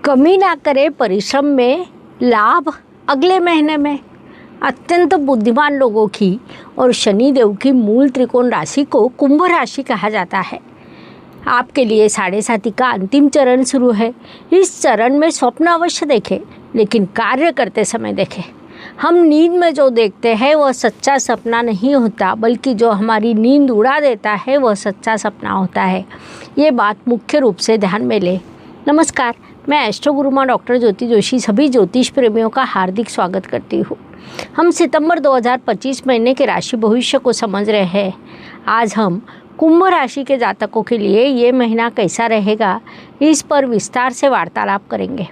कमी ना करें परिश्रम में, लाभ अगले महीने में। अत्यंत बुद्धिमान लोगों की और शनिदेव की मूल त्रिकोण राशि को कुंभ राशि कहा जाता है। आपके लिए साढ़े साथी का अंतिम चरण शुरू है। इस चरण में स्वप्न अवश्य देखें, लेकिन कार्य करते समय देखें। हम नींद में जो देखते हैं वह सच्चा सपना नहीं होता, बल्कि जो हमारी नींद उड़ा देता है वह सच्चा सपना होता है। ये बात मुख्य रूप से ध्यान में लें। नमस्कार, मैं एस्ट्रो गुरुमा डॉक्टर ज्योति जोशी सभी ज्योतिष प्रेमियों का हार्दिक स्वागत करती हूँ। हम सितंबर 2025 महीने के राशि भविष्य को समझ रहे हैं। आज हम कुंभ राशि के जातकों के लिए ये महीना कैसा रहेगा, इस पर विस्तार से वार्तालाप करेंगे।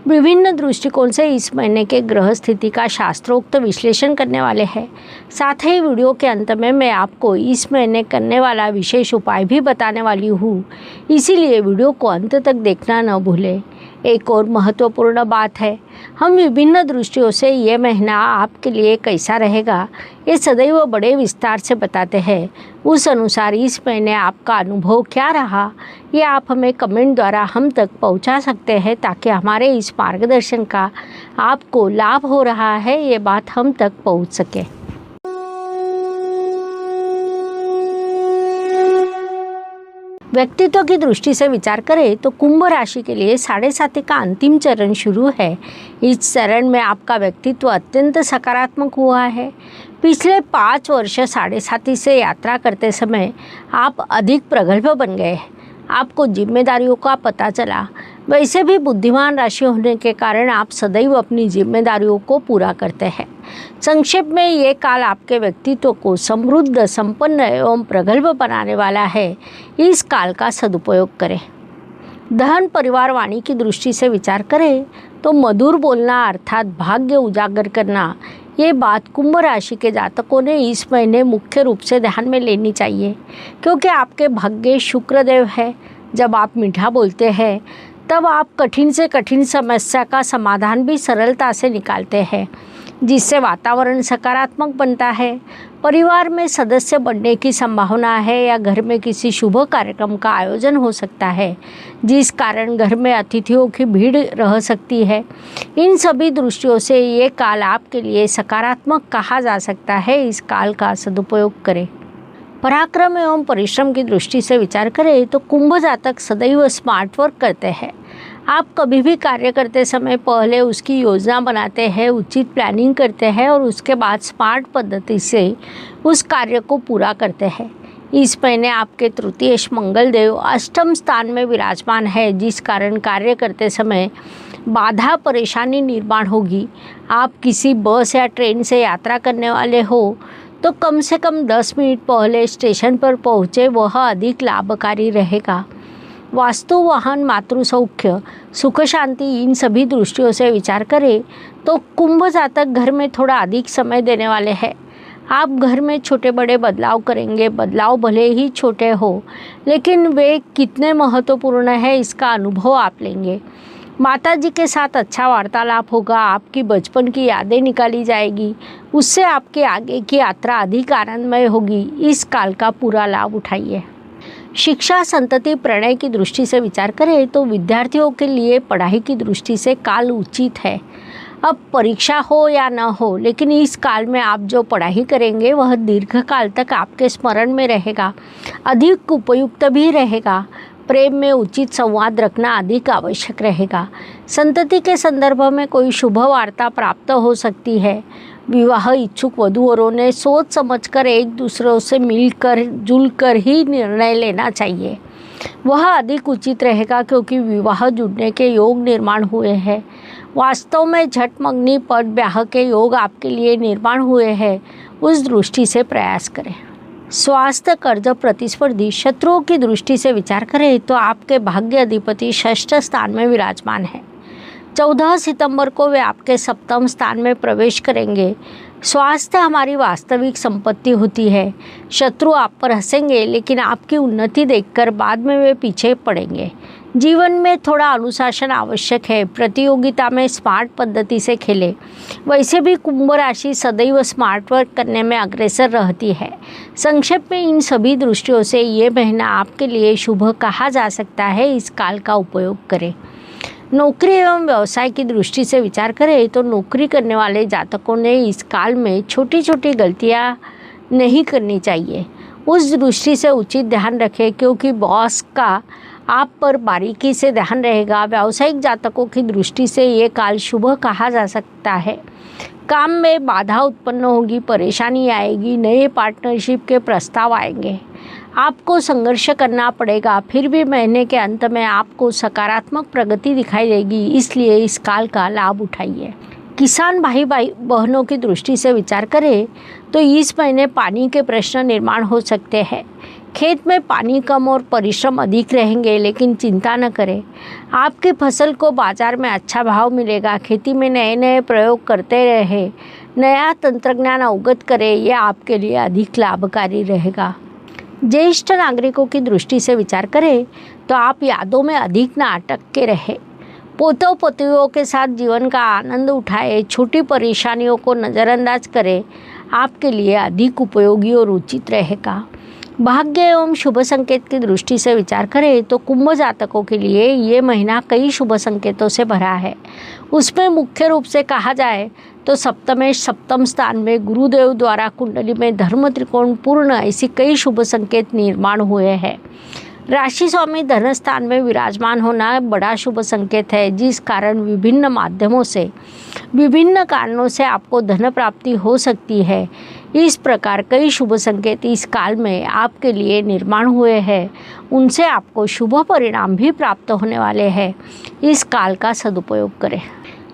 विभिन्न दृष्टिकोण से इस महीने के ग्रह स्थिति का शास्त्रोक्त विश्लेषण करने वाले हैं। साथ ही वीडियो के अंत में मैं आपको इस महीने करने वाला विशेष उपाय भी बताने वाली हूँ, इसीलिए वीडियो को अंत तक देखना न भूलें। एक और महत्वपूर्ण बात है, हम विभिन्न दृष्टियों से ये महीना आपके लिए कैसा रहेगा ये सदैव बड़े विस्तार से बताते हैं। उस अनुसार इस महीने आपका अनुभव क्या रहा, ये आप हमें कमेंट द्वारा हम तक पहुंचा सकते हैं, ताकि हमारे इस मार्गदर्शन का आपको लाभ हो रहा है ये बात हम तक पहुंच सके। व्यक्तित्व की दृष्टि से विचार करें तो कुंभ राशि के लिए साढ़े साथी का अंतिम चरण शुरू है। इस चरण में आपका व्यक्तित्व अत्यंत सकारात्मक हुआ है। पिछले 5 वर्ष साढ़े साथी से यात्रा करते समय आप अधिक प्रगल्भ बन गए। आपको जिम्मेदारियों का पता चला। वैसे भी बुद्धिमान राशि होने के कारण आप सदैव अपनी जिम्मेदारियों को पूरा करते हैं। संक्षेप में ये काल आपके व्यक्तित्व को समृद्ध, संपन्न एवं प्रगल्भ बनाने वाला है। इस काल का सदुपयोग करें। धन परिवार वाणी की दृष्टि से विचार करें तो मधुर बोलना अर्थात भाग्य उजागर करना, ये बात कुंभ राशि के जातकों ने इस महीने मुख्य रूप से ध्यान में लेनी चाहिए, क्योंकि आपके भाग्य शुक्रदेव है। जब आप मीठा बोलते हैं तब आप कठिन से कठिन समस्या का समाधान भी सरलता से निकालते हैं, जिससे वातावरण सकारात्मक बनता है। परिवार में सदस्य बढ़ने की संभावना है या घर में किसी शुभ कार्यक्रम का आयोजन हो सकता है, जिस कारण घर में अतिथियों की भीड़ रह सकती है। इन सभी दृष्टियों से ये काल आपके लिए सकारात्मक कहा जा सकता है। इस काल का सदुपयोग करें। पराक्रम एवं परिश्रम की दृष्टि से विचार करें तो कुंभ जातक सदैव स्मार्ट वर्क करते हैं। आप कभी भी कार्य करते समय पहले उसकी योजना बनाते हैं, उचित प्लानिंग करते हैं और उसके बाद स्मार्ट पद्धति से उस कार्य को पूरा करते हैं। इस महीने आपके तृतीयेश मंगल देव अष्टम स्थान में विराजमान है, जिस कारण कार्य करते समय बाधा परेशानी निर्माण होगी। आप किसी बस या ट्रेन से यात्रा करने वाले हो तो कम से कम 10 मिनट पहले स्टेशन पर पहुँचे, वह अधिक लाभकारी रहेगा। वास्तु, वाहन, मातृसौख्य, सुख शांति, इन सभी दृष्टियों से विचार करें तो कुंभ जातक घर में थोड़ा अधिक समय देने वाले हैं। आप घर में छोटे बड़े बदलाव करेंगे। बदलाव भले ही छोटे हो, लेकिन वे कितने महत्वपूर्ण है इसका अनुभव आप लेंगे। माता जी के साथ अच्छा वार्तालाप होगा। आपकी बचपन की यादें निकाली जाएगी, उससे आपके आगे की यात्रा अधिक आनंदमय होगी। इस काल का पूरा लाभ उठाइए। शिक्षा, संतति, प्रणय की दृष्टि से विचार करें तो विद्यार्थियों के लिए पढ़ाई की दृष्टि से काल उचित है। अब परीक्षा हो या न हो, लेकिन इस काल में आप जो पढ़ाई करेंगे वह दीर्घकाल तक आपके स्मरण में रहेगा, अधिक उपयुक्त भी रहेगा। प्रेम में उचित संवाद रखना अधिक आवश्यक रहेगा। संतति के संदर्भ में कोई शुभ वार्ता प्राप्त हो सकती है। विवाह इच्छुक वधूवरों ने सोच समझकर एक दूसरों से मिलकर जुलकर ही निर्णय लेना चाहिए। वह अधिक उचित रहेगा, क्योंकि विवाह जुड़ने के योग निर्माण हुए हैं। वास्तव में झटमग्नि पट ब्याह के योग आपके लिए निर्माण हुए हैं। उस दृष्टि से प्रयास करें। स्वास्थ्य, कर्ज, प्रतिस्पर्धी, शत्रुओं की दृष्टि से विचार करें तो आपके भाग्य अधिपति षष्ठ स्थान में विराजमान है। 14 सितंबर को वे आपके सप्तम स्थान में प्रवेश करेंगे। स्वास्थ्य हमारी वास्तविक संपत्ति होती है। शत्रु आप पर हंसेंगे, लेकिन आपकी उन्नति देखकर बाद में वे पीछे पड़ेंगे। जीवन में थोड़ा अनुशासन आवश्यक है। प्रतियोगिता में स्मार्ट पद्धति से खेलें। वैसे भी कुंभ राशि सदैव स्मार्ट वर्क करने में अग्रसर रहती है। संक्षेप में इन सभी दृष्टियों से ये महीना आपके लिए शुभ कहा जा सकता है। इस काल का उपयोग करें। नौकरी एवं व्यवसाय की दृष्टि से विचार करें तो नौकरी करने वाले जातकों ने इस काल में छोटी छोटी गलतियां नहीं करनी चाहिए। उस दृष्टि से उचित ध्यान रखें क्योंकि बॉस का आप पर बारीकी से ध्यान रहेगा। व्यावसायिक जातकों की दृष्टि से ये काल शुभ कहा जा सकता है। काम में बाधा उत्पन्न होगी, परेशानी आएगी, नए पार्टनरशिप के प्रस्ताव आएंगे, आपको संघर्ष करना पड़ेगा। फिर भी महीने के अंत में आपको सकारात्मक प्रगति दिखाई देगी, इसलिए इस काल का लाभ उठाइए। किसान भाई बहनों की दृष्टि से विचार करें तो इस महीने पानी के प्रश्न निर्माण हो सकते हैं। खेत में पानी कम और परिश्रम अधिक रहेंगे, लेकिन चिंता न करें, आपकी फसल को बाजार में अच्छा भाव मिलेगा। खेती में नए नए प्रयोग करते रहे, नया तंत्रज्ञान अवगत करें, यह आपके लिए अधिक लाभकारी रहेगा। ज्येष्ठ नागरिकों की दृष्टि से विचार करें तो आप यादों में अधिक न अटके रहे, पोतों पोतियों के साथ जीवन का आनंद उठाए, छोटी परेशानियों को नज़रअंदाज करें, आपके लिए अधिक उपयोगी और उचित रहेगा। भाग्य एवं शुभ संकेत की दृष्टि से विचार करें तो कुंभ जातकों के लिए ये महीना कई शुभ संकेतों से भरा है। उसमें मुख्य रूप से कहा जाए तो सप्तम स्थान में गुरुदेव द्वारा कुंडली में धर्म त्रिकोण पूर्ण, ऐसी कई शुभ संकेत निर्माण हुए हैं। राशि स्वामी धन स्थान में विराजमान होना बड़ा शुभ संकेत है, जिस कारण विभिन्न माध्यमों से विभिन्न कारणों से आपको धन प्राप्ति हो सकती है। इस प्रकार कई शुभ संकेत इस काल में आपके लिए निर्माण हुए हैं, उनसे आपको शुभ परिणाम भी प्राप्त होने वाले हैं। इस काल का सदुपयोग करें।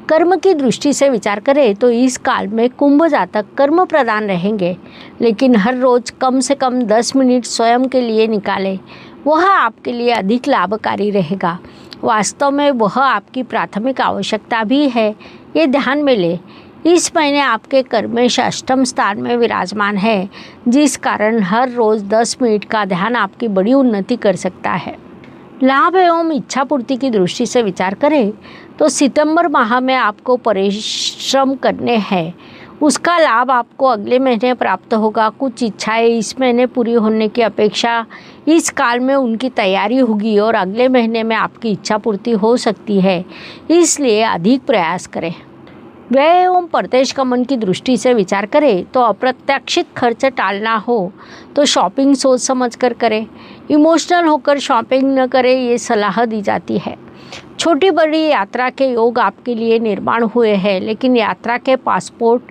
कर्म की दृष्टि से विचार करें तो इस काल में कुंभ जातक कर्म प्रधान रहेंगे, लेकिन हर रोज कम से कम 10 मिनट स्वयं के लिए निकालें, वह आपके लिए अधिक लाभकारी रहेगा। वास्तव में वह आपकी प्राथमिक आवश्यकता भी है, ये ध्यान में लें। इस महीने आपके कर्मेश अष्टम स्थान में विराजमान है, जिस कारण हर रोज 10 मिनट का ध्यान आपकी बड़ी उन्नति कर सकता है। लाभ एवं इच्छा पूर्ति की दृष्टि से विचार करें तो सितंबर माह में आपको परिश्रम करने हैं, उसका लाभ आपको अगले महीने प्राप्त होगा। कुछ इच्छाएं इस महीने पूरी होने की अपेक्षा इस काल में उनकी तैयारी होगी और अगले महीने में आपकी इच्छा पूर्ति हो सकती है, इसलिए अधिक प्रयास करें। व्यय एवं प्रत्यक्ष गमन की दृष्टि से विचार करें तो अप्रत्याशित खर्च टालना हो तो शॉपिंग सोच समझ कर करें, इमोशनल होकर शॉपिंग न करें, ये सलाह दी जाती है। छोटी बड़ी यात्रा के योग आपके लिए निर्माण हुए हैं, लेकिन यात्रा के पासपोर्ट,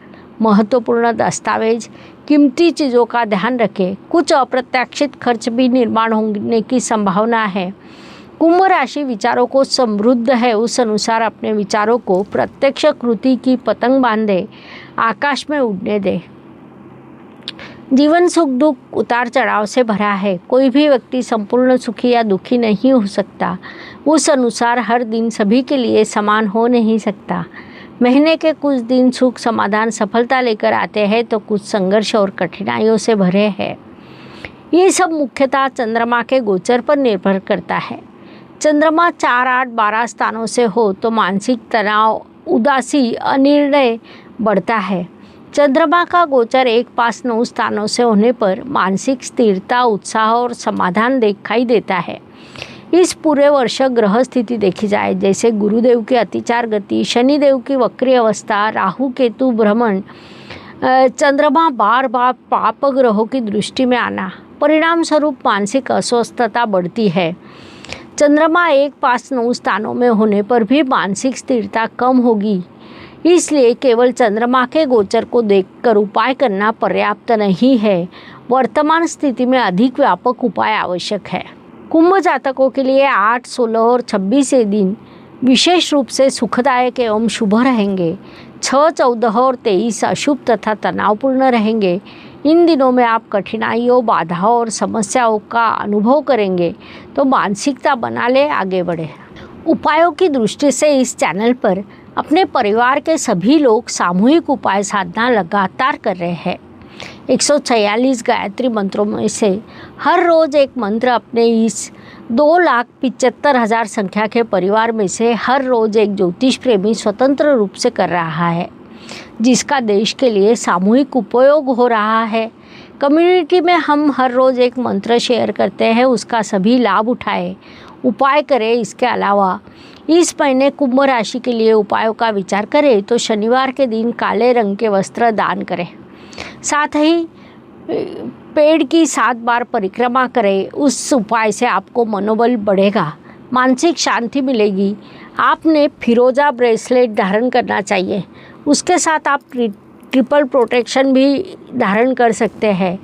महत्वपूर्ण दस्तावेज, कीमती चीज़ों का ध्यान रखें। कुछ अप्रत्याशित खर्च भी निर्माण होने की संभावना है। कुंभ राशि विचारों को समृद्ध है, उस अनुसार अपने विचारों को प्रत्यक्ष कृति की पतंग बांधे आकाश में उड़ने दे। जीवन सुख दुख उतार चढ़ाव से भरा है, कोई भी व्यक्ति संपूर्ण सुखी या दुखी नहीं हो सकता। उस अनुसार हर दिन सभी के लिए समान हो नहीं सकता। महीने के कुछ दिन सुख समाधान सफलता लेकर आते हैं तो कुछ संघर्ष और कठिनाइयों से भरे हैं। ये सब मुख्यतः चंद्रमा के गोचर पर निर्भर करता है। चंद्रमा 4, 8, 12 स्थानों से हो तो मानसिक तनाव, उदासी, अनिर्णय बढ़ता है। चंद्रमा का गोचर 1, 5, 9 स्थानों से होने पर मानसिक स्थिरता, उत्साह और समाधान दिखाई देता है। इस पूरे वर्ष ग्रह स्थिति देखी जाए, जैसे गुरुदेव की अतिचार गति, शनिदेव की वक्री अवस्था, राहु केतु भ्रमण, चंद्रमा बार बार पाप ग्रहों की दृष्टि में आना, परिणाम स्वरूप मानसिक अस्वस्थता बढ़ती है। चंद्रमा 1, 5, 9 स्थानों में होने पर भी मानसिक स्थिरता कम होगी, इसलिए केवल चंद्रमा के गोचर को देखकर उपाय करना पर्याप्त नहीं है। वर्तमान स्थिति में अधिक व्यापक उपाय आवश्यक है। कुंभ जातकों के लिए 8, 16 और 26 ये दिन विशेष रूप से सुखदायक एवं शुभ रहेंगे। 6, 14 और 23 अशुभ तथा तनावपूर्ण रहेंगे। इन दिनों में आप कठिनाइयों, बाधाओं और समस्याओं का अनुभव करेंगे, तो मानसिकता बना ले, आगे बढ़े। उपायों की दृष्टि से इस चैनल पर अपने परिवार के सभी लोग सामूहिक उपाय साधना लगातार कर रहे हैं। 146 गायत्री मंत्रों में से हर रोज एक मंत्र अपने इस 2,75,000 संख्या के परिवार में से हर रोज एक ज्योतिष प्रेमी स्वतंत्र रूप से कर रहा है, जिसका देश के लिए सामूहिक उपयोग हो रहा है। कम्युनिटी में हम हर रोज एक मंत्र शेयर करते हैं, उसका सभी लाभ उठाएं, उपाय करें। इसके अलावा इस महीने कुंभ राशि के लिए उपायों का विचार करें तो शनिवार के दिन काले रंग के वस्त्र दान करें। साथ ही पेड़ की 7 बार परिक्रमा करें। उस उपाय से आपको मनोबल बढ़ेगा, मानसिक शांति मिलेगी। आपने फिरोजा ब्रेसलेट धारण करना चाहिए। उसके साथ आप ट्रिपल प्रोटेक्शन भी धारण कर सकते हैं।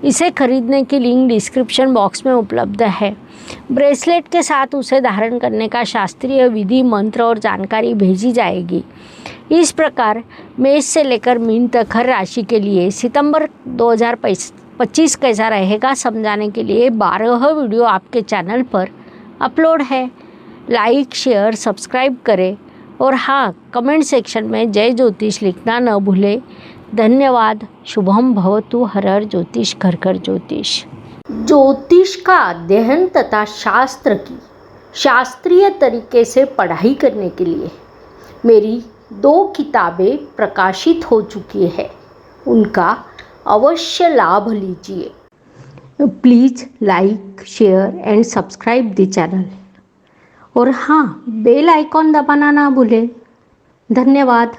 इसे खरीदने की लिंक डिस्क्रिप्शन बॉक्स में उपलब्ध है। ब्रेसलेट के साथ उसे धारण करने का शास्त्रीय विधि, मंत्र और जानकारी भेजी जाएगी। इस प्रकार मेष से लेकर मीन तक हर राशि के लिए सितंबर 2025 कैसा रहेगा समझाने के लिए 12 वीडियो आपके चैनल पर अपलोड है। लाइक, शेयर, सब्सक्राइब करें और हाँ, कमेंट सेक्शन में जय ज्योतिष लिखना न भूलें। धन्यवाद। शुभम भवतु। हर हर ज्योतिष, घर घर ज्योतिष। ज्योतिष का अध्ययन तथा शास्त्र की शास्त्रीय तरीके से पढ़ाई करने के लिए मेरी 2 किताबें प्रकाशित हो चुकी है, उनका अवश्य लाभ लीजिए। Please like, share and subscribe the channel और हाँ, बेल आइकॉन दबाना ना भूलें। धन्यवाद।